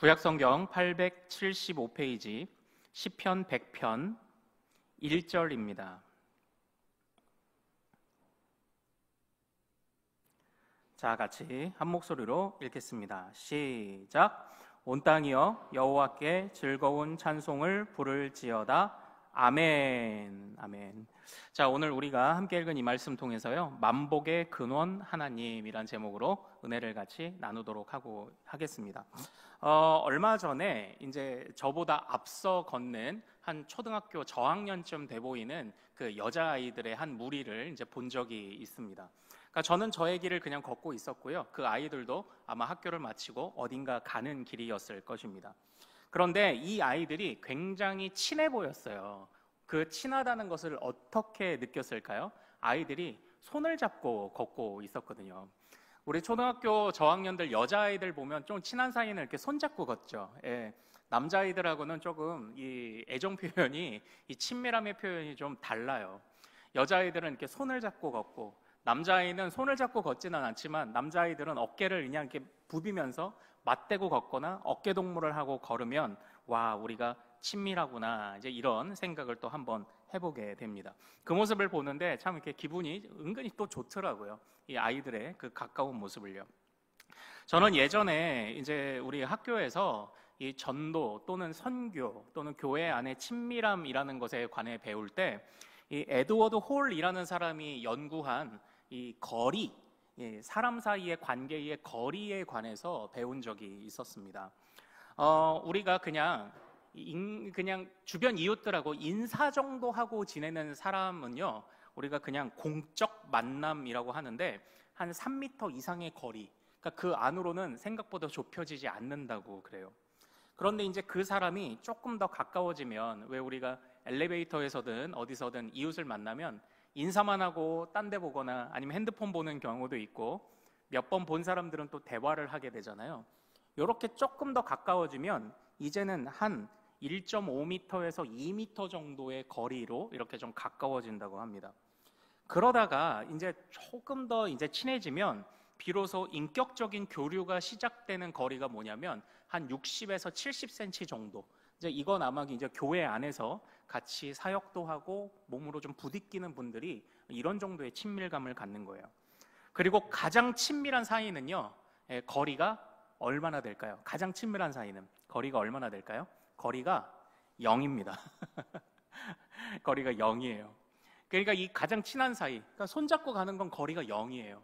구약성경 875페이지 시편 100편 1절입니다. 자, 같이 한 목소리로 읽겠습니다. 시작. 온 땅이여 여호와께 즐거운 찬송을 부를지어다. 아멘. 아멘. 자, 오늘 우리가 함께 읽은 이 말씀 통해서요, 만복의 근원 하나님이란 제목으로 은혜를 같이 나누도록 하겠습니다. 얼마 전에 이제 저보다 앞서 걷는 한 초등학교 저학년쯤 돼 보이는 그 여자아이들의 한 무리를 이제 본 적이 있습니다. 그러니까 저는 저의 길을 그냥 걷고 있었고요, 그 아이들도 아마 학교를 마치고 어딘가 가는 길이었을 것입니다. 그런데 이 아이들이 굉장히 친해 보였어요. 그 친하다는 것을 어떻게 느꼈을까요? 아이들이 손을 잡고 걷고 있었거든요. 우리 초등학교 저학년들 여자아이들 보면 좀 친한 사이는 이렇게 손잡고 걷죠. 예. 남자아이들하고는 조금 이 애정 표현이, 이 친밀함의 표현이 좀 달라요. 여자아이들은 이렇게 손을 잡고 걷고, 남자아이는 손을 잡고 걷지는 않지만 남자아이들은 어깨를 그냥 이렇게 부비면서 맞대고 걷거나 어깨 동무를 하고 걸으면, 와, 우리가 친밀하구나, 이제 이런 생각을 또 한번 해보게 됩니다. 그 모습을 보는데 참 이렇게 기분이 은근히 또 좋더라고요. 이 아이들의 그 가까운 모습을요. 저는 예전에 이제 우리 학교에서 이 전도 또는 선교 또는 교회 안의 친밀함이라는 것에 관해 배울 때, 이 에드워드 홀이라는 사람이 연구한 이 거리, 사람 사이의 관계의 거리에 관해서 배운 적이 있었습니다. 우리가 그냥 주변 이웃들하고 인사 정도 하고 지내는 사람은요, 우리가 그냥 공적 만남이라고 하는데, 한 3m 이상의 거리, 그러니까 그 안으로는 생각보다 좁혀지지 않는다고 그래요. 그런데 이제 그 사람이 조금 더 가까워지면, 왜 우리가 엘리베이터에서든 어디서든 이웃을 만나면 인사만 하고 딴 데 보거나 아니면 핸드폰 보는 경우도 있고, 몇 번 본 사람들은 또 대화를 하게 되잖아요. 이렇게 조금 더 가까워지면 이제는 한 1.5m에서 2m 정도의 거리로 이렇게 좀 가까워진다고 합니다. 그러다가 이제 조금 더 이제 친해지면 비로소 인격적인 교류가 시작되는 거리가 뭐냐면 한 60에서 70cm 정도. 이제 이건 아마 이제 교회 안에서 같이 사역도 하고 몸으로 좀 부딪히는 분들이 이런 정도의 친밀감을 갖는 거예요. 그리고 가장 친밀한 사이는요, 거리가 얼마나 될까요? 가장 친밀한 사이는 거리가 얼마나 될까요? 거리가 0입니다. 거리가 0이에요. 그러니까 이 가장 친한 사이, 그러니까 손잡고 가는 건 거리가 0이에요.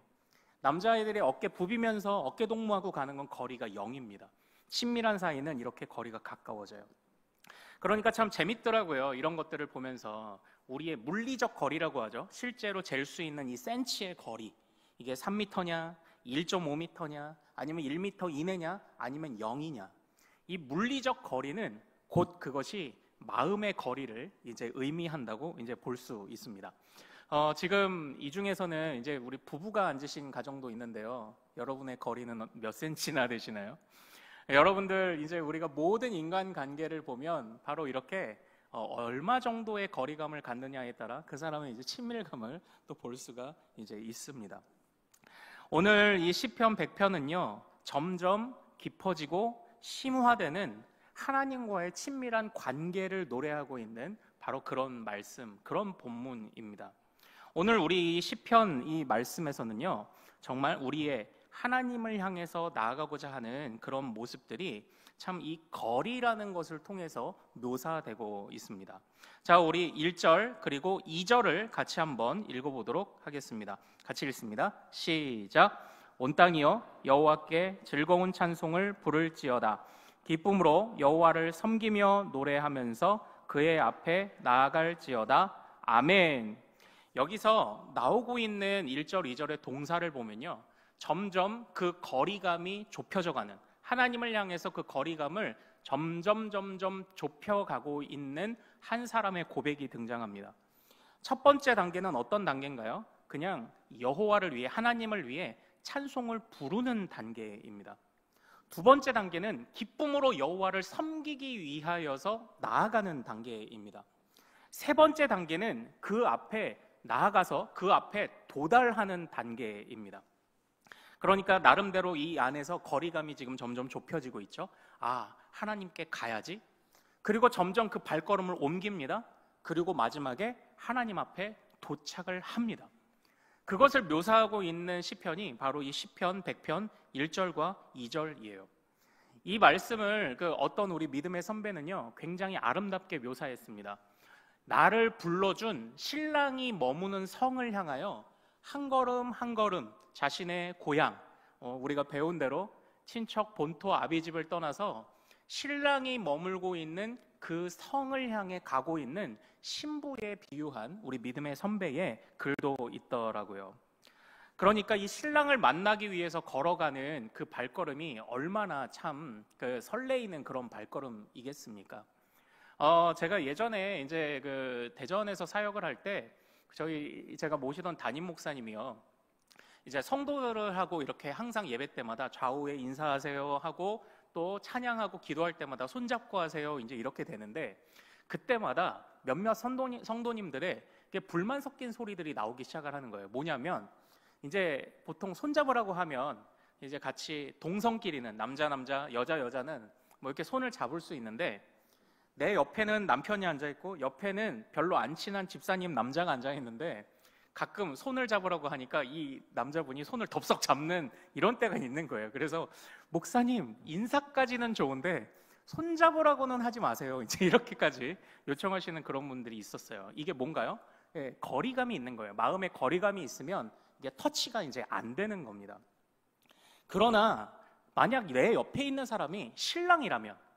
남자아이들이 어깨 부비면서 어깨 동무하고 가는 건 거리가 0입니다. 친밀한 사이는 이렇게 거리가 가까워져요. 그러니까 참 재밌더라고요. 이런 것들을 보면서 우리의 물리적 거리라고 하죠. 실제로 잴 수 있는 이 센치의 거리, 이게 3m냐, 1.5m냐, 아니면 1m 이내냐, 아니면 0이냐. 이 물리적 거리는 곧 그것이 마음의 거리를 이제 의미한다고 이제 볼 수 있습니다. 지금 이 중에서는 이제 우리 부부가 앉으신 가정도 있는데요. 여러분의 거리는 몇 센치나 되시나요? 여러분들, 이제 우리가 모든 인간 관계를 보면 바로 이렇게 얼마 정도의 거리감을 갖느냐에 따라 그 사람의 이제 친밀감을 또 볼 수가 이제 있습니다. 오늘 이 시편 100편은요, 점점 깊어지고 심화되는 하나님과의 친밀한 관계를 노래하고 있는 바로 그런 말씀, 그런 본문입니다. 오늘 우리 이 시편 이 말씀에서는요, 정말 우리의 하나님을 향해서 나아가고자 하는 그런 모습들이 참 이 거리라는 것을 통해서 묘사되고 있습니다. 자, 우리 1절 그리고 2절을 같이 한번 읽어보도록 하겠습니다. 같이 읽습니다. 시작. 온 땅이여 여호와께 즐거운 찬송을 부를지어다. 기쁨으로 여호와를 섬기며 노래하면서 그의 앞에 나아갈지어다. 아멘. 여기서 나오고 있는 1절, 2절의 동사를 보면요, 점점 그 거리감이 좁혀져 가는, 하나님을 향해서 그 거리감을 점점 좁혀가고 있는 한 사람의 고백이 등장합니다. 첫 번째 단계는 어떤 단계인가요? 그냥 여호와를 위해, 하나님을 위해 찬송을 부르는 단계입니다. 두 번째 단계는 기쁨으로 여호와를 섬기기 위하여서 나아가는 단계입니다. 세 번째 단계는 그 앞에 나아가서 그 앞에 도달하는 단계입니다. 그러니까 나름대로 이 안에서 거리감이 지금 점점 좁혀지고 있죠. 아, 하나님께 가야지. 그리고 점점 그 발걸음을 옮깁니다. 그리고 마지막에 하나님 앞에 도착을 합니다. 그것을 묘사하고 있는 시편이 바로 이 시편 100편 1절과 2절이에요. 이 말씀을 어떤 우리 믿음의 선배는요, 굉장히 아름답게 묘사했습니다. 나를 불러준 신랑이 머무는 성을 향하여 한 걸음 한 걸음 자신의 고향, 우리가 배운 대로 친척 본토 아비집을 떠나서 신랑이 머물고 있는 그 성을 향해 가고 있는 신부에 비유한 우리 믿음의 선배의 글도 있더라고요. 그러니까 이 신랑을 만나기 위해서 걸어가는 그 발걸음이 얼마나 참 설레이는 그런 발걸음이겠습니까? 제가 예전에 이제 대전에서 사역을 할 때 제가 모시던 담임 목사님이요, 이제 성도들을 하고 이렇게 항상 예배 때마다 좌우에 인사하세요 하고 또 찬양하고 기도할 때마다 손잡고 하세요 이제 이렇게 되는데, 그때마다 몇몇 성도님들의 불만 섞인 소리들이 나오기 시작을 하는 거예요. 뭐냐면 이제 보통 손잡으라고 하면 이제 같이 동성끼리는 남자 여자는 뭐 이렇게 손을 잡을 수 있는데, 내 옆에는 남편이 앉아 있고 옆에는 별로 안 친한 집사님 남자가 앉아 있는데 가끔 손을 잡으라고 하니까 이 남자분이 손을 덥석 잡는 이런 때가 있는 거예요. 그래서 목사님 인사까지는 좋은데 손 잡으라고는 하지 마세요 이제 이렇게까지 요청하시는 그런 분들이 있었어요. 이게 뭔가요? 예, 거리감이 있는 거예요. 마음에 거리감이 있으면 이게 터치가 이제 안 되는 겁니다. 그러나 만약 내 옆에 있는 사람이 신랑이라면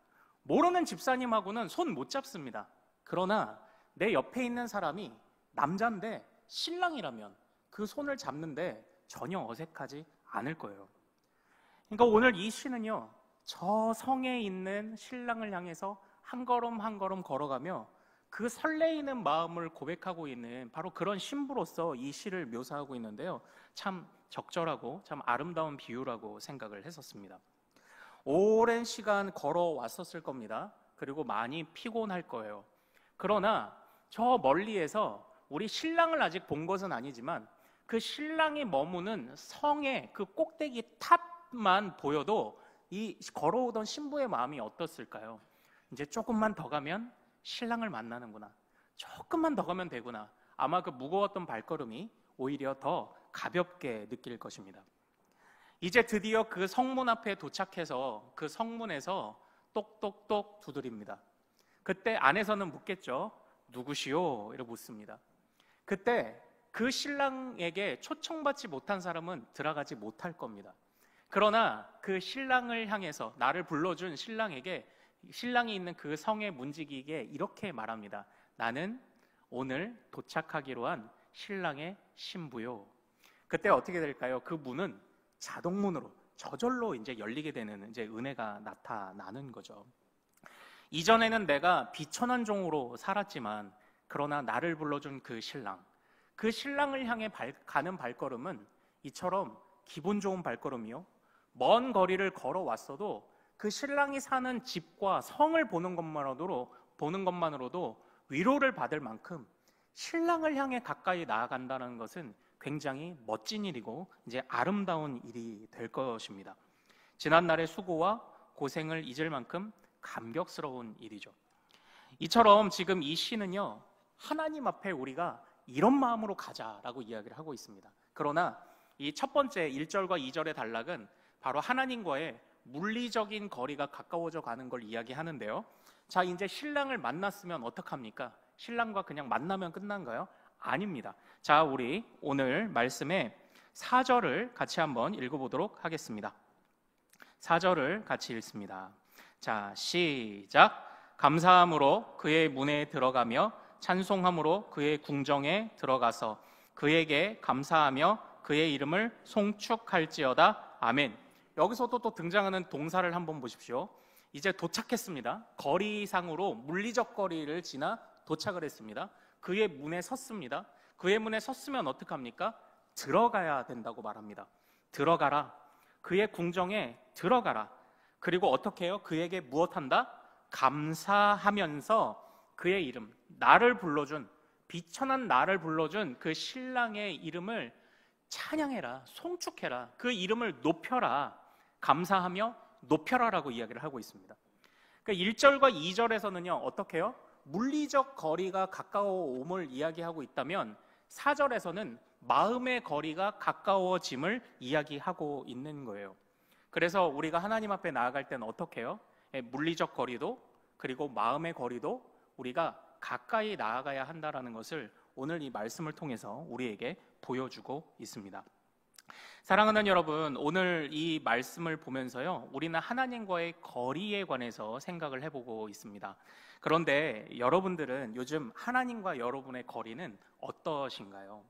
모르는 집사님하고는 손 못 잡습니다. 그러나 내 옆에 있는 사람이 남자인데 신랑이라면 그 손을 잡는데 전혀 어색하지 않을 거예요. 그러니까 오늘 이 시는요, 저 성에 있는 신랑을 향해서 한 걸음 한 걸음 걸어가며 그 설레이는 마음을 고백하고 있는 바로 그런 신부로서 이 시를 묘사하고 있는데요, 참 적절하고 참 아름다운 비유라고 생각을 했었습니다. 오랜 시간 걸어왔었을 겁니다. 그리고 많이 피곤할 거예요. 그러나 저 멀리에서 우리 신랑을 아직 본 것은 아니지만 그 신랑이 머무는 성의 그 꼭대기 탑만 보여도 이 걸어오던 신부의 마음이 어떻을까요? 이제 조금만 더 가면 신랑을 만나는구나, 조금만 더 가면 되구나. 아마 그 무거웠던 발걸음이 오히려 더 가볍게 느낄 것입니다. 이제 드디어 그 성문 앞에 도착해서 그 성문에서 똑똑똑 두드립니다. 그때 안에서는 묻겠죠. 누구시오? 이렇게 묻습니다. 그때 그 신랑에게 초청받지 못한 사람은 들어가지 못할 겁니다. 그러나 그 신랑을 향해서 나를 불러준 신랑에게, 신랑이 있는 그 성의 문지기에게 이렇게 말합니다. 나는 오늘 도착하기로 한 신랑의 신부요. 그때 어떻게 될까요? 그 문은 자동문으로 저절로 이제 열리게 되는 이제 은혜가 나타나는 거죠. 이전에는 내가 비천한 종으로 살았지만 그러나 나를 불러준 그 신랑을 향해 가는 발걸음은 이처럼 기분 좋은 발걸음이요, 먼 거리를 걸어왔어도 그 신랑이 사는 집과 성을 보는 것만으로도 위로를 받을 만큼 신랑을 향해 가까이 나아간다는 것은 굉장히 멋진 일이고 이제 아름다운 일이 될 것입니다. 지난날의 수고와 고생을 잊을 만큼 감격스러운 일이죠. 이처럼 지금 이 시는요, 하나님 앞에 우리가 이런 마음으로 가자라고 이야기를 하고 있습니다. 그러나 이 첫 번째 1절과 2절의 단락은 바로 하나님과의 물리적인 거리가 가까워져 가는 걸 이야기하는데요. 자, 이제 신랑을 만났으면 어떡합니까? 신랑과 그냥 만나면 끝난가요? 아닙니다. 자, 우리 오늘 말씀의 4절을 같이 한번 읽어보도록 하겠습니다. 4절을 같이 읽습니다. 자, 시작. 감사함으로 그의 문에 들어가며 찬송함으로 그의 궁정에 들어가서 그에게 감사하며 그의 이름을 송축할지어다. 아멘. 여기서도 또 등장하는 동사를 한번 보십시오. 이제 도착했습니다. 거리상으로 물리적 거리를 지나 도착을 했습니다. 그의 문에 섰습니다. 그의 문에 섰으면 어떡합니까? 들어가야 된다고 말합니다. 들어가라. 그의 궁정에 들어가라. 그리고 어떻게 해요? 그에게 무엇한다? 감사하면서 그의 이름, 나를 불러준, 비천한 나를 불러준 그 신랑의 이름을 찬양해라, 송축해라, 그 이름을 높여라, 감사하며 높여라라고 이야기를 하고 있습니다. 그러니까 1절과 2절에서는요 어떻게 해요? 물리적 거리가 가까워옴을 이야기하고 있다면 4절에서는 마음의 거리가 가까워짐을 이야기하고 있는 거예요. 그래서 우리가 하나님 앞에 나아갈 때는 어떻게 해요? 물리적 거리도 그리고 마음의 거리도 우리가 가까이 나아가야 한다는 것을 오늘 이 말씀을 통해서 우리에게 보여주고 있습니다. 사랑하는 여러분, 오늘 이 말씀을 보면서요 우리는 하나님과의 거리에 관해서 생각을 해보고 있습니다. 그런데 여러분들은 요즘 하나님과 여러분의 거리는 어떠신가요?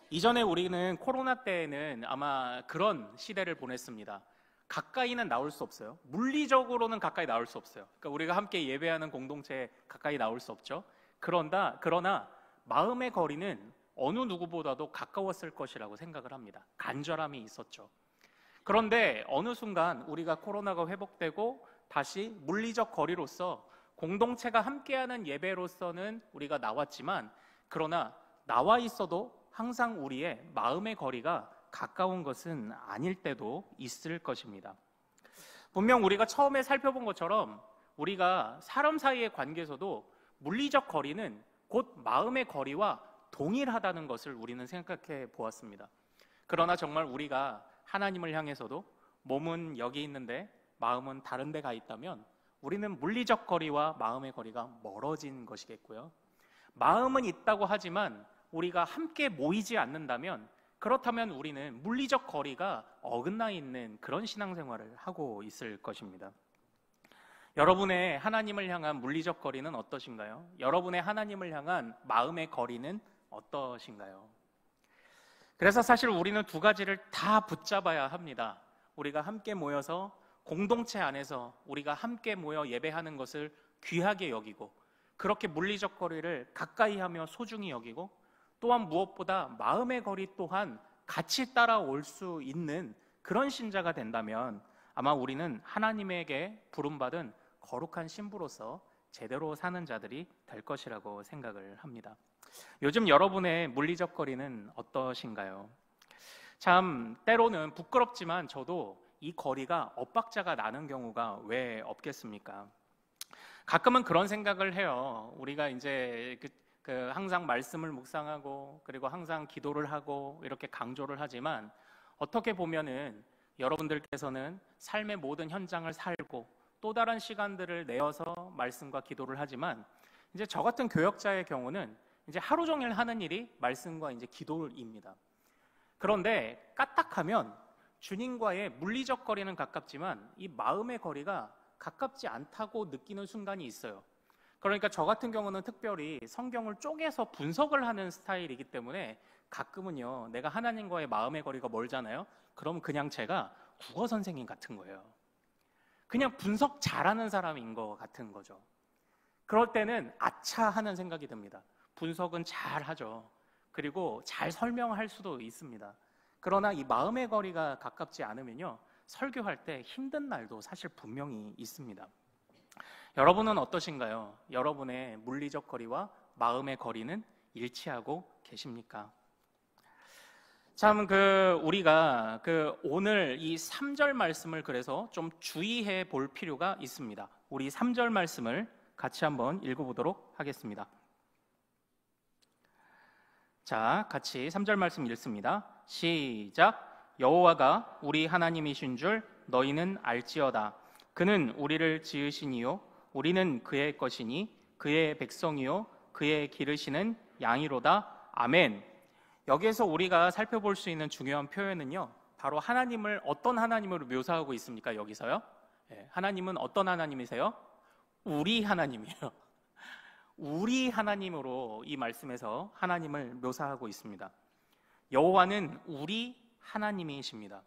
이전에 우리는 코로나 때에는 아마 그런 시대를 보냈습니다. 가까이는 나올 수 없어요. 물리적으로는 가까이 나올 수 없어요. 그러니까 우리가 함께 예배하는 공동체에 가까이 나올 수 없죠. 그러나 마음의 거리는 어느 누구보다도 가까웠을 것이라고 생각을 합니다. 간절함이 있었죠. 그런데 어느 순간 우리가 코로나가 회복되고 다시 물리적 거리로서 공동체가 함께하는 예배로서는 우리가 나왔지만, 그러나 나와 있어도 항상 우리의 마음의 거리가 가까운 것은 아닐 때도 있을 것입니다. 분명 우리가 처음에 살펴본 것처럼 우리가 사람 사이의 관계에서도 물리적 거리는 곧 마음의 거리와 동일하다는 것을 우리는 생각해 보았습니다. 그러나 정말 우리가 하나님을 향해서도 몸은 여기 있는데 마음은 다른 데 가 있다면 우리는 물리적 거리와 마음의 거리가 멀어진 것이겠고요. 마음은 있다고 하지만 우리가 함께 모이지 않는다면, 그렇다면 우리는 물리적 거리가 어긋나 있는 그런 신앙생활을 하고 있을 것입니다. 여러분의 하나님을 향한 물리적 거리는 어떠신가요? 여러분의 하나님을 향한 마음의 거리는 어떠신가요? 그래서 사실 우리는 두 가지를 다 붙잡아야 합니다. 우리가 함께 모여서 공동체 안에서 우리가 함께 모여 예배하는 것을 귀하게 여기고, 그렇게 물리적 거리를 가까이 하며 소중히 여기고, 또한 무엇보다 마음의 거리 또한 같이 따라올 수 있는 그런 신자가 된다면 아마 우리는 하나님에게 부름받은 거룩한 신부로서 제대로 사는 자들이 될 것이라고 생각을 합니다. 요즘 여러분의 물리적 거리는 어떠신가요? 참 때로는 부끄럽지만 저도 이 거리가 엇박자가 나는 경우가 왜 없겠습니까? 가끔은 그런 생각을 해요. 우리가 이제 항상 말씀을 묵상하고 그리고 항상 기도를 하고 이렇게 강조를 하지만, 어떻게 보면은 여러분들께서는 삶의 모든 현장을 살고 또 다른 시간들을 내어서 말씀과 기도를 하지만, 이제 저 같은 교역자의 경우는 이제 하루 종일 하는 일이 말씀과 이제 기도입니다. 그런데 까딱하면 주님과의 물리적 거리는 가깝지만 이 마음의 거리가 가깝지 않다고 느끼는 순간이 있어요. 그러니까 저 같은 경우는 특별히 성경을 쪼개서 분석을 하는 스타일이기 때문에 가끔은요, 내가 하나님과의 마음의 거리가 멀잖아요. 그럼 그냥 제가 국어 선생님 같은 거예요. 그냥 분석 잘하는 사람인 것 같은 거죠. 그럴 때는 아차 하는 생각이 듭니다. 분석은 잘하죠. 그리고 잘 설명할 수도 있습니다. 그러나 이 마음의 거리가 가깝지 않으면요, 설교할 때 힘든 날도 사실 분명히 있습니다. 여러분은 어떠신가요? 여러분의 물리적 거리와 마음의 거리는 일치하고 계십니까? 참 우리가 오늘 이 3절 말씀을 그래서 좀 주의해 볼 필요가 있습니다. 우리 3절 말씀을 같이 한번 읽어보도록 하겠습니다. 자, 같이 3절 말씀 읽습니다. 시작. 여호와가 우리 하나님이신 줄 너희는 알지어다. 그는 우리를 지으시니요 우리는 그의 것이니 그의 백성이요 그의 기르시는 양이로다. 아멘. 여기에서 우리가 살펴볼 수 있는 중요한 표현은요, 바로 하나님을 어떤 하나님으로 묘사하고 있습니까? 여기서요. 하나님은 어떤 하나님이세요? 우리 하나님이에요. 우리 하나님으로 이 말씀에서 하나님을 묘사하고 있습니다. 여호와는 우리 하나님이십니다.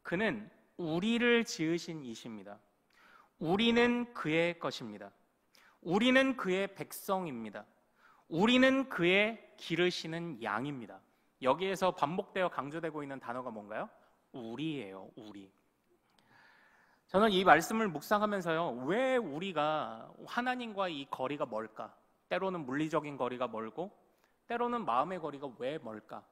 그는 우리를 지으신 이십니다. 우리는 그의 것입니다. 우리는 그의 백성입니다. 우리는 그의 기르시는 양입니다. 여기에서 반복되어 강조되고 있는 단어가 뭔가요? 우리예요. 우리. 저는 이 말씀을 묵상하면서요, 왜 우리가 하나님과 이 거리가 멀까? 때로는 물리적인 거리가 멀고 때로는 마음의 거리가 왜 멀까?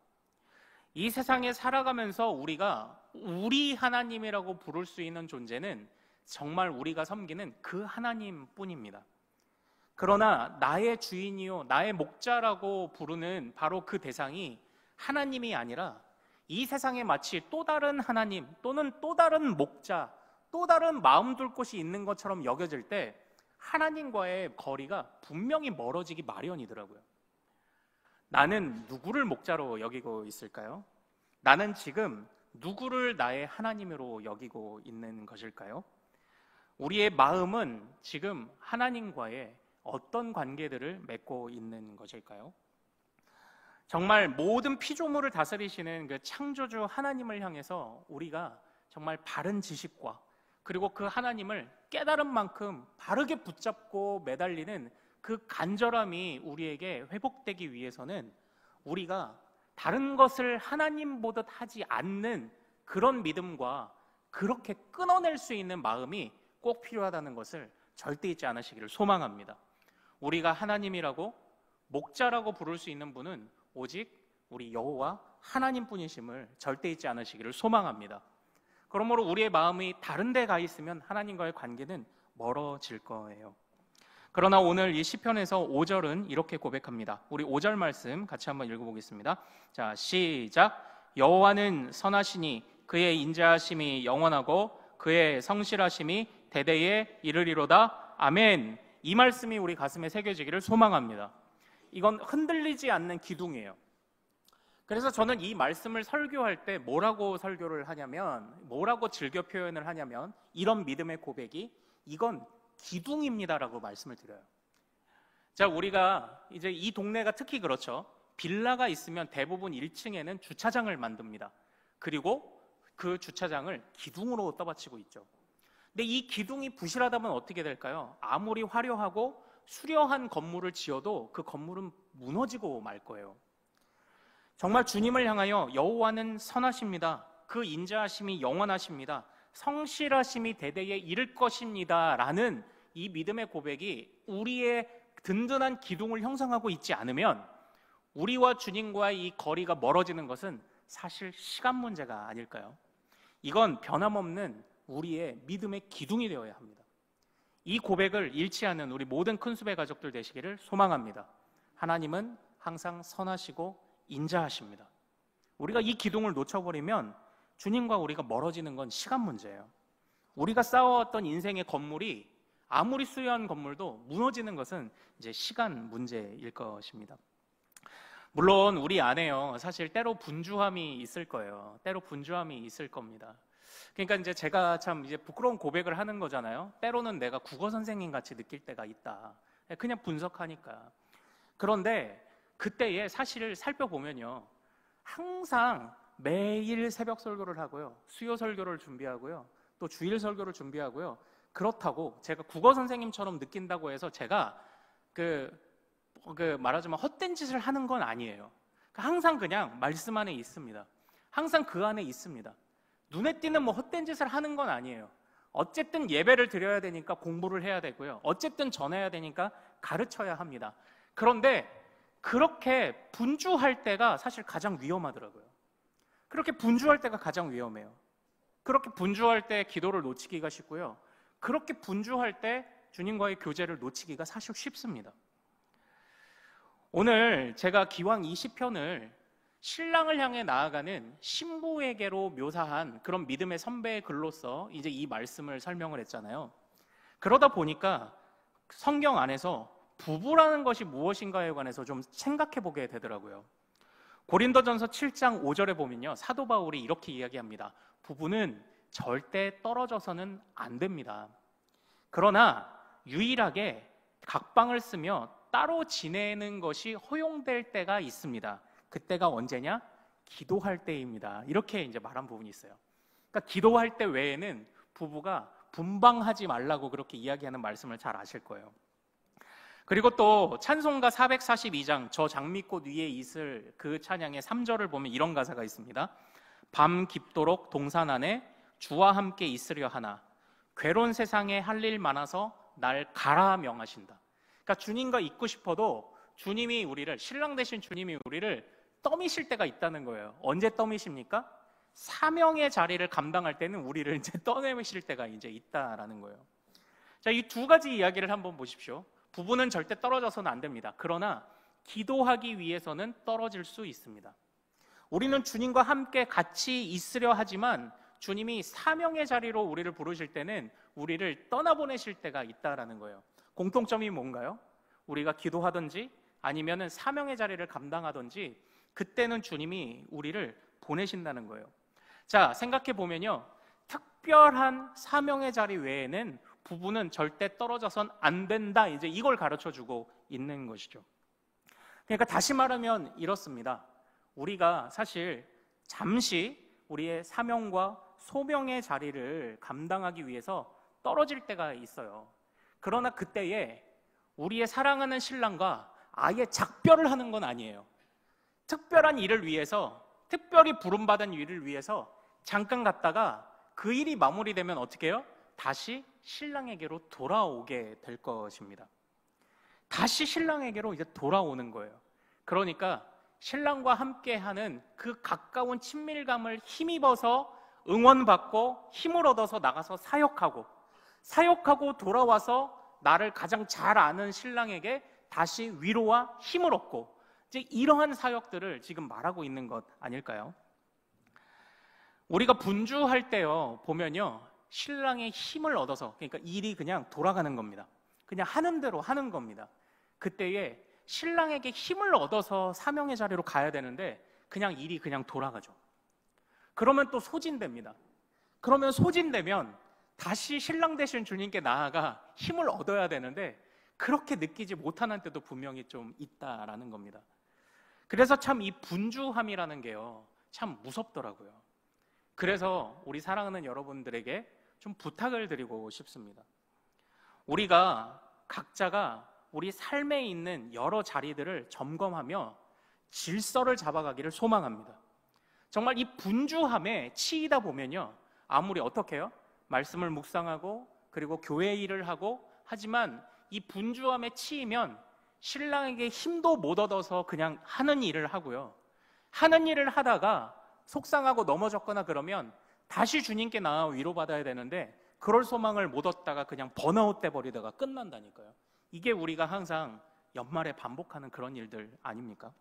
이 세상에 살아가면서 우리가 우리 하나님이라고 부를 수 있는 존재는 정말 우리가 섬기는 그 하나님뿐입니다. 그러나 나의 주인이요 나의 목자라고 부르는 바로 그 대상이 하나님이 아니라 이 세상에 마치 또 다른 하나님 또는 또 다른 목자, 또 다른 마음 둘 곳이 있는 것처럼 여겨질 때 하나님과의 거리가 분명히 멀어지기 마련이더라고요. 나는 누구를 목자로 여기고 있을까요? 나는 지금 누구를 나의 하나님으로 여기고 있는 것일까요? 우리의 마음은 지금 하나님과의 어떤 관계들을 맺고 있는 것일까요? 정말 모든 피조물을 다스리시는 그 창조주 하나님을 향해서 우리가 정말 바른 지식과 그리고 그 하나님을 깨달은 만큼 바르게 붙잡고 매달리는 그 간절함이 우리에게 회복되기 위해서는 우리가 다른 것을 하나님 보듯 하지 않는 그런 믿음과 그렇게 끊어낼 수 있는 마음이 꼭 필요하다는 것을 절대 잊지 않으시기를 소망합니다. 우리가 하나님이라고 목자라고 부를 수 있는 분은 오직 우리 여호와 하나님뿐이심을 절대 잊지 않으시기를 소망합니다. 그러므로 우리의 마음이 다른 데 가 있으면 하나님과의 관계는 멀어질 거예요. 그러나 오늘 이 시편에서 5절은 이렇게 고백합니다. 우리 5절 말씀 같이 한번 읽어보겠습니다. 자, 시작. 여호와는 선하시니 그의 인자하심이 영원하고 그의 성실하심이 대대에 이르리로다. 아멘. 이 말씀이 우리 가슴에 새겨지기를 소망합니다. 이건 흔들리지 않는 기둥이에요. 그래서 저는 이 말씀을 설교할 때 뭐라고 설교를 하냐면, 뭐라고 즐겨 표현을 하냐면, 이런 믿음의 고백이 이건 기둥입니다라고 말씀을 드려요. 자, 우리가 이제 이 동네가 특히 그렇죠. 빌라가 있으면 대부분 1층에는 주차장을 만듭니다. 그리고 그 주차장을 기둥으로 떠받치고 있죠. 근데 이 기둥이 부실하다면 어떻게 될까요? 아무리 화려하고 수려한 건물을 지어도 그 건물은 무너지고 말 거예요. 정말 주님을 향하여 여호와는 선하십니다. 그 인자하심이 영원하십니다. 성실하심이 대대에 이를 것입니다 라는 이 믿음의 고백이 우리의 든든한 기둥을 형성하고 있지 않으면 우리와 주님과의 이 거리가 멀어지는 것은 사실 시간 문제가 아닐까요? 이건 변함없는 우리의 믿음의 기둥이 되어야 합니다. 이 고백을 잃지 않는 우리 모든 큰수배 가족들 되시기를 소망합니다. 하나님은 항상 선하시고 인자하십니다. 우리가 이 기둥을 놓쳐버리면 주님과 우리가 멀어지는 건 시간 문제예요. 우리가 쌓아왔던 인생의 건물이 아무리 수려한 건물도 무너지는 것은 이제 시간 문제일 것입니다. 물론 우리 안에요, 사실 때로 분주함이 있을 거예요. 때로 분주함이 있을 겁니다. 그러니까 이제 제가 참 이제 부끄러운 고백을 하는 거잖아요. 때로는 내가 국어 선생님 같이 느낄 때가 있다. 그냥 분석하니까. 그런데 그때에 사실을 살펴보면요, 항상 매일 새벽 설교를 하고요, 수요 설교를 준비하고요, 또 주일 설교를 준비하고요. 그렇다고 제가 국어 선생님처럼 느낀다고 해서 제가 말하자면 헛된 짓을 하는 건 아니에요. 항상 그냥 말씀 안에 있습니다. 항상 그 안에 있습니다. 눈에 띄는 뭐 헛된 짓을 하는 건 아니에요. 어쨌든 예배를 드려야 되니까 공부를 해야 되고요, 어쨌든 전해야 되니까 가르쳐야 합니다. 그런데 그렇게 분주할 때가 사실 가장 위험하더라고요. 그렇게 분주할 때가 가장 위험해요. 그렇게 분주할 때 기도를 놓치기가 쉽고요, 그렇게 분주할 때 주님과의 교제를 놓치기가 사실 쉽습니다. 오늘 제가 기왕 이 시편을 신랑을 향해 나아가는 신부에게로 묘사한 그런 믿음의 선배의 글로서 이제 이 말씀을 설명을 했잖아요. 그러다 보니까 성경 안에서 부부라는 것이 무엇인가에 관해서 좀 생각해 보게 되더라고요. 고린도전서 7장 5절에 보면요, 사도 바울이 이렇게 이야기합니다. 부부는 절대 떨어져서는 안 됩니다. 그러나 유일하게 각방을 쓰며 따로 지내는 것이 허용될 때가 있습니다. 그때가 언제냐? 기도할 때입니다. 이렇게 이제 말한 부분이 있어요. 그러니까 기도할 때 외에는 부부가 분방하지 말라고 그렇게 이야기하는 말씀을 잘 아실 거예요. 그리고 또 찬송가 442장 저 장미꽃 위에 있을 그 찬양의 3절을 보면 이런 가사가 있습니다. 밤 깊도록 동산 안에 주와 함께 있으려 하나 괴로운 세상에 할 일 많아서 날 가라 명하신다. 그러니까 주님과 있고 싶어도 주님이 우리를, 신랑 되신 주님이 우리를 떠미실 때가 있다는 거예요. 언제 떠미십니까? 사명의 자리를 감당할 때는 우리를 이제 떠내미실 때가 이제 있다라는 거예요. 자, 이 두 가지 이야기를 한번 보십시오. 부부는 절대 떨어져서는 안 됩니다. 그러나 기도하기 위해서는 떨어질 수 있습니다. 우리는 주님과 함께 같이 있으려 하지만 주님이 사명의 자리로 우리를 부르실 때는 우리를 떠나보내실 때가 있다라는 거예요. 공통점이 뭔가요? 우리가 기도하든지 아니면은 사명의 자리를 감당하든지 그때는 주님이 우리를 보내신다는 거예요. 자, 생각해 보면요, 특별한 사명의 자리 외에는 부부는 절대 떨어져선 안 된다, 이제 이걸 가르쳐 주고 있는 것이죠. 그러니까 다시 말하면 이렇습니다. 우리가 사실 잠시 우리의 사명과 소명의 자리를 감당하기 위해서 떨어질 때가 있어요. 그러나 그때에 우리의 사랑하는 신랑과 아예 작별을 하는 건 아니에요. 특별한 일을 위해서, 특별히 부름받은 일을 위해서 잠깐 갔다가 그 일이 마무리되면 어떻게 해요? 다시 신랑에게로 돌아오게 될 것입니다. 다시 신랑에게로 이제 돌아오는 거예요. 그러니까 신랑과 함께하는 그 가까운 친밀감을 힘입어서 응원받고 힘을 얻어서 나가서 사역하고 돌아와서 나를 가장 잘 아는 신랑에게 다시 위로와 힘을 얻고, 이제 이러한 사역들을 지금 말하고 있는 것 아닐까요? 우리가 분주할 때요 보면요, 신랑의 힘을 얻어서, 그러니까 일이 그냥 돌아가는 겁니다. 그냥 하는 대로 하는 겁니다. 그때에 신랑에게 힘을 얻어서 사명의 자리로 가야 되는데 그냥 일이 그냥 돌아가죠. 그러면 또 소진됩니다. 그러면 소진되면 다시 신랑 되신 주님께 나아가 힘을 얻어야 되는데 그렇게 느끼지 못하는 때도 분명히 좀 있다라는 겁니다. 그래서 참 이 분주함이라는 게요, 참 무섭더라고요. 그래서 우리 사랑하는 여러분들에게 좀 부탁을 드리고 싶습니다. 우리가 각자가 우리 삶에 있는 여러 자리들을 점검하며 질서를 잡아가기를 소망합니다. 정말 이 분주함에 치이다 보면요, 아무리 어떻게 해요? 말씀을 묵상하고 그리고 교회 일을 하고 하지만 이 분주함에 치이면 신랑에게 힘도 못 얻어서 그냥 하는 일을 하고요, 하는 일을 하다가 속상하고 넘어졌거나 그러면 다시 주님께 나아 위로받아야 되는데 그럴 소망을 못 얻다가 그냥 번아웃 돼버리다가 끝난다니까요. 이게 우리가 항상 연말에 반복하는 그런 일들 아닙니까?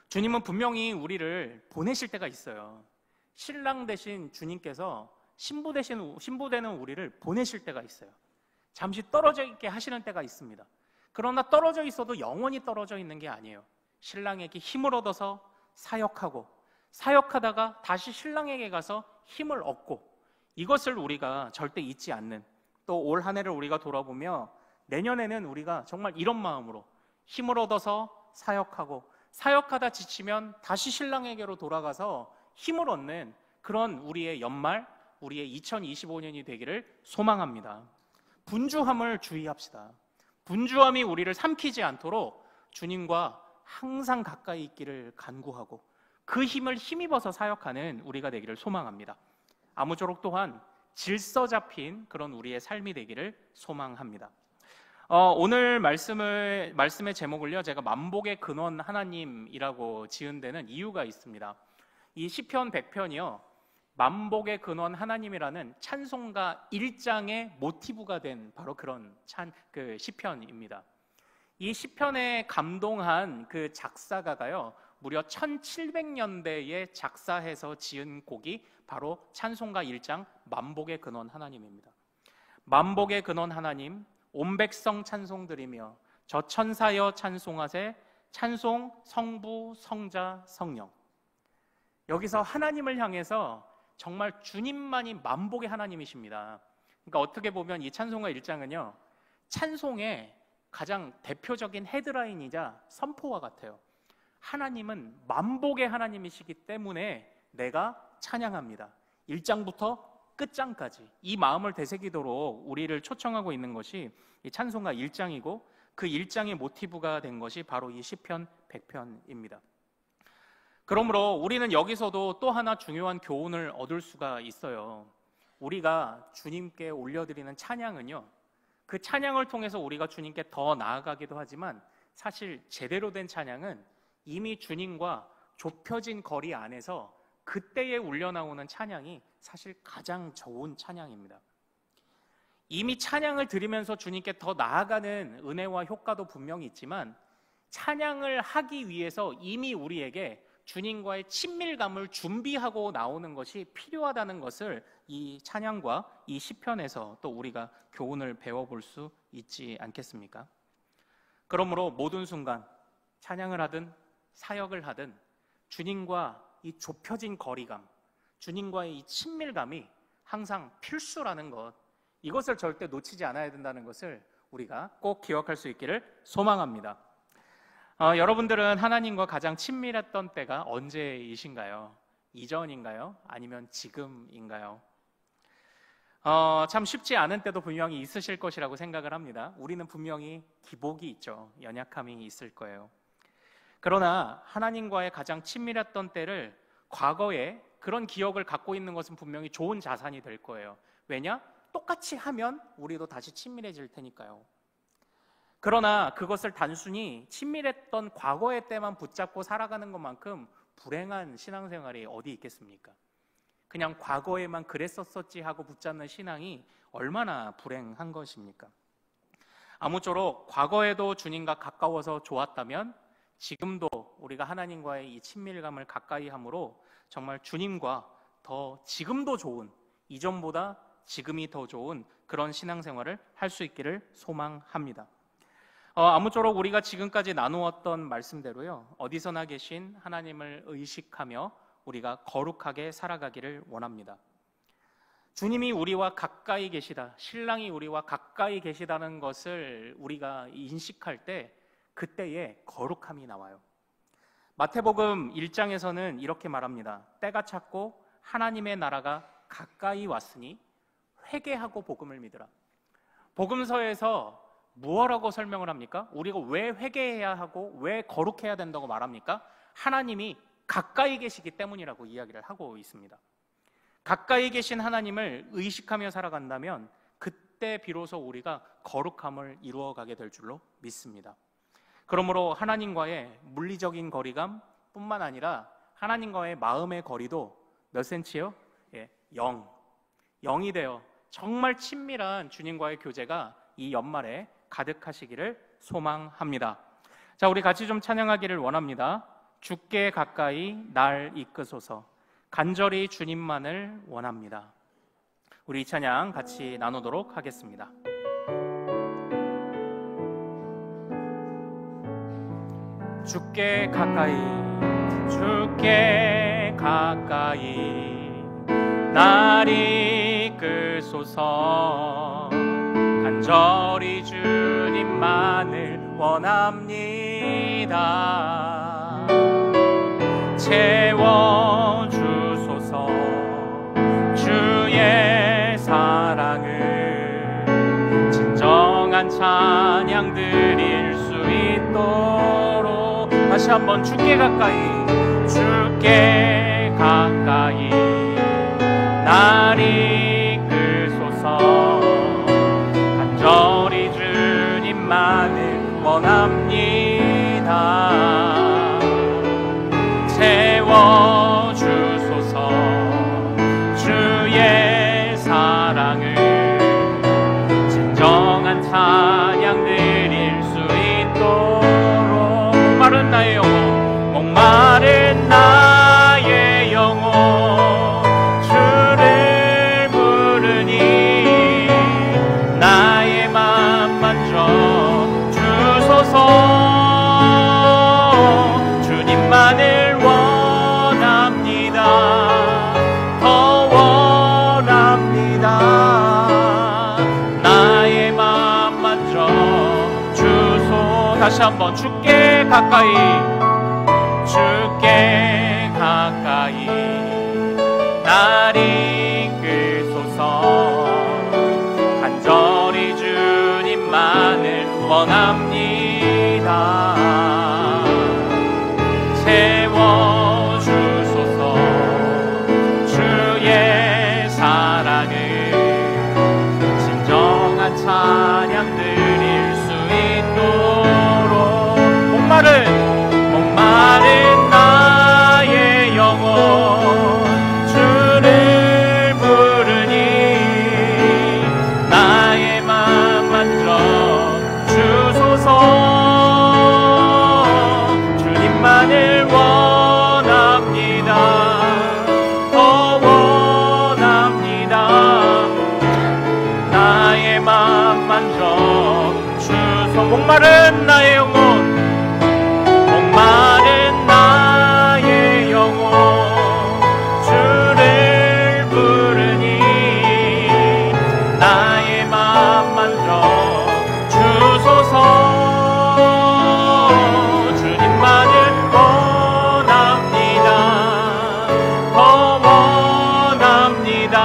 주님은 분명히 우리를 보내실 때가 있어요. 신랑 대신 주님께서 신부 되는 우리를 보내실 때가 있어요. 잠시 떨어져 있게 하시는 때가 있습니다. 그러나 떨어져 있어도 영원히 떨어져 있는 게 아니에요. 신랑에게 힘을 얻어서 사역하다가 다시 신랑에게 가서 힘을 얻고, 이것을 우리가 절대 잊지 않는, 또 올 한 해를 우리가 돌아보며 내년에는 우리가 정말 이런 마음으로 힘을 얻어서 사역하다 지치면 다시 신랑에게로 돌아가서 힘을 얻는 그런 우리의 연말, 우리의 2025년이 되기를 소망합니다. 분주함을 주의합시다. 분주함이 우리를 삼키지 않도록 주님과 항상 가까이 있기를 간구하고 그 힘을 힘입어서 사역하는 우리가 되기를 소망합니다. 아무쪼록 또한 질서 잡힌 그런 우리의 삶이 되기를 소망합니다. 오늘 말씀의 제목을요, 제가 만복의 근원 하나님이라고 지은 데는 이유가 있습니다. 이 시편 100편이요, 만복의 근원 하나님이라는 찬송가 1장의 모티브가 된 바로 그런 시편입니다. 이 시편에 감동한 그 작사가가요, 무려 1700년대에 작사해서 지은 곡이 바로 찬송가 1장 만복의 근원 하나님입니다. 만복의 근원 하나님, 온 백성 찬송드리며 저 천사여 찬송하세, 찬송 성부 성자 성령. 여기서 하나님을 향해서 정말 주님만이 만복의 하나님이십니다. 그러니까 어떻게 보면 이 찬송가 1장은요, 찬송의 가장 대표적인 헤드라인이자 선포와 같아요. 하나님은 만복의 하나님이시기 때문에 내가 찬양합니다. 1장부터 끝장까지 이 마음을 되새기도록 우리를 초청하고 있는 것이 이 찬송가 1장이고 그 1장의 모티브가 된 것이 바로 이 시편 100편입니다. 그러므로 우리는 여기서도 또 하나 중요한 교훈을 얻을 수가 있어요. 우리가 주님께 올려드리는 찬양은요, 그 찬양을 통해서 우리가 주님께 더 나아가기도 하지만 사실 제대로 된 찬양은 이미 주님과 좁혀진 거리 안에서 그때에 울려나오는 찬양이 사실 가장 좋은 찬양입니다. 이미 찬양을 드리면서 주님께 더 나아가는 은혜와 효과도 분명히 있지만 찬양을 하기 위해서 이미 우리에게 주님과의 친밀감을 준비하고 나오는 것이 필요하다는 것을 이 찬양과 이 시편에서 또 우리가 교훈을 배워볼 수 있지 않겠습니까? 그러므로 모든 순간 찬양을 하든 사역을 하든 주님과 이 좁혀진 거리감, 주님과의 이 친밀감이 항상 필수라는 것, 이것을 절대 놓치지 않아야 된다는 것을 우리가 꼭 기억할 수 있기를 소망합니다. 여러분들은 하나님과 가장 친밀했던 때가 언제이신가요? 이전인가요? 아니면 지금인가요? 참 쉽지 않은 때도 분명히 있으실 것이라고 생각을 합니다. 우리는 분명히 기복이 있죠. 연약함이 있을 거예요. 그러나 하나님과의 가장 친밀했던 때를 과거에 그런 기억을 갖고 있는 것은 분명히 좋은 자산이 될 거예요. 왜냐? 똑같이 하면 우리도 다시 친밀해질 테니까요. 그러나 그것을 단순히 친밀했던 과거의 때만 붙잡고 살아가는 것만큼 불행한 신앙생활이 어디 있겠습니까? 그냥 과거에만 그랬었었지 하고 붙잡는 신앙이 얼마나 불행한 것입니까? 아무쪼록 과거에도 주님과 가까워서 좋았다면 지금도 우리가 하나님과의 이 친밀감을 가까이 함으로 정말 주님과 더 지금도 좋은, 이전보다 지금이 더 좋은 그런 신앙생활을 할 수 있기를 소망합니다. 아무쪼록 우리가 지금까지 나누었던 말씀대로요, 어디서나 계신 하나님을 의식하며 우리가 거룩하게 살아가기를 원합니다. 주님이 우리와 가까이 계시다, 신랑이 우리와 가까이 계시다는 것을 우리가 인식할 때 그때에 거룩함이 나와요. 마태복음 1장에서는 이렇게 말합니다. 때가 찼고 하나님의 나라가 가까이 왔으니 회개하고 복음을 믿으라. 복음서에서 무엇라고 설명을 합니까? 우리가 왜 회개해야 하고 왜 거룩해야 된다고 말합니까? 하나님이 가까이 계시기 때문이라고 이야기를 하고 있습니다. 가까이 계신 하나님을 의식하며 살아간다면 그때 비로소 우리가 거룩함을 이루어가게 될 줄로 믿습니다. 그러므로 하나님과의 물리적인 거리감 뿐만 아니라 하나님과의 마음의 거리도 몇 센치요? 0이 되어 정말 친밀한 주님과의 교제가 이 연말에 가득하시기를 소망합니다. 자, 우리 같이 좀 찬양하기를 원합니다. 주께 가까이 날 이끄소서, 간절히 주님만을 원합니다. 우리 이 찬양 같이 나누도록 하겠습니다. 주께 가까이, 주께 가까이 날 이끄소서, 간절히 주님만을 원합니다. 채워주소서 주의 사랑을, 진정한 찬양 드릴 수 있도록. 다시 한번 주께 가까이, 주께 가까이 날 이끄소서, 간절히 주님만을 원합니다. 채워주소서 주의 사랑을, 진정한 찬양 드릴 수 있도록. 목마른 나의 영혼, 목마른 나의 영혼 주를 부르니 나의 맘 만져 주소서. 주님만을 원합니다. 더 원합니다. 나의 맘 만져 주소. 다시 한번 주께 가까이, 주께 가까이 날 이끄소서, 간절히 주님만을 원합니다. 채워주소서 주의 사랑을, 진정한 찬양 드릴 수 있도록. 목마른 목마른 나의 영혼, 목마른 나의 영혼, 주를 부르니 나의 맘 만져 주소서. 주님만을 원합니다. 더 원합니다.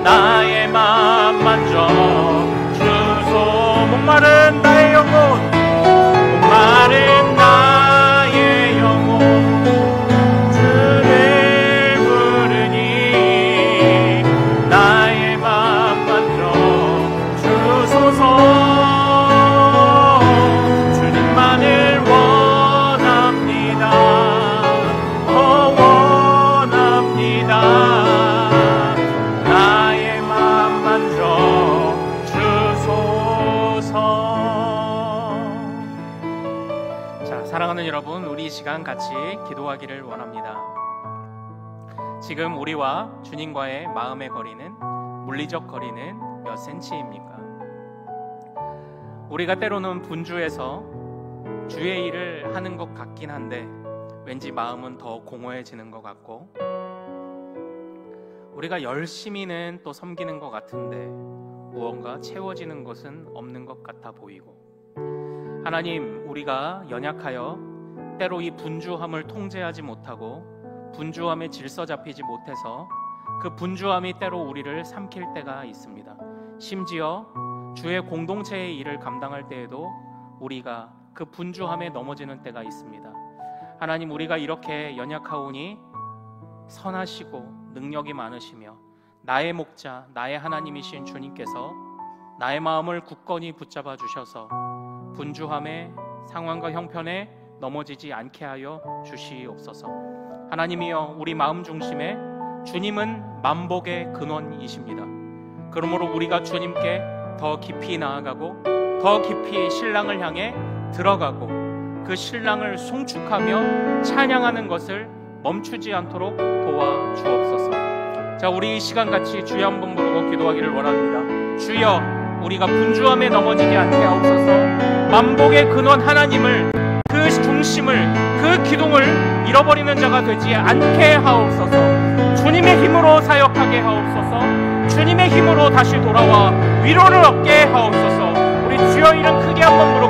나의 맘 만져 주소. 목마른 나의 영혼, 목마른 나의 영혼, 주를 부르니 나의 맘 만져 주소서. 주님만을 원합니다. 더 원합니다. 나의 맘 만져 주소서. 자, 사랑하는 여러분, 우리 이 시간 같이 기도하기를 원합니다. 지금 우리와 주님과의 마음의 거리는, 물리적 거리는 몇 센치입니까? 우리가 때로는 분주해서 주의 일을 하는 것 같긴 한데 왠지 마음은 더 공허해지는 것 같고, 우리가 열심히는 또 섬기는 것 같은데 무언가 채워지는 것은 없는 것 같아 보이고, 하나님, 우리가 연약하여 때로 이 분주함을 통제하지 못하고 분주함에 질서 잡히지 못해서 그 분주함이 때로 우리를 삼킬 때가 있습니다. 심지어 주의 공동체의 일을 감당할 때에도 우리가 그 분주함에 넘어지는 때가 있습니다. 하나님, 우리가 이렇게 연약하오니 선하시고 능력이 많으시며 나의 목자, 나의 하나님이신 주님께서 나의 마음을 굳건히 붙잡아 주셔서 분주함의 상황과 형편에 넘어지지 않게 하여 주시옵소서. 하나님이여, 우리 마음 중심에 주님은 만복의 근원이십니다. 그러므로 우리가 주님께 더 깊이 나아가고 더 깊이 신랑을 향해 들어가고 그 신랑을 송축하며 찬양하는 것을 멈추지 않도록 도와주옵소서. 자, 우리 이 시간같이 주여 한번 부르고 기도하기를 원합니다. 주여, 우리가 분주함에 넘어지지 않게 하옵소서. 만복의 근원 하나님을, 그 중심을, 그 기둥을 잃어버리는 자가 되지 않게 하옵소서. 주님의 힘으로 사역하게 하옵소서. 주님의 힘으로 다시 돌아와 위로를 얻게 하옵소서. 우리 주여 이름 크게 한번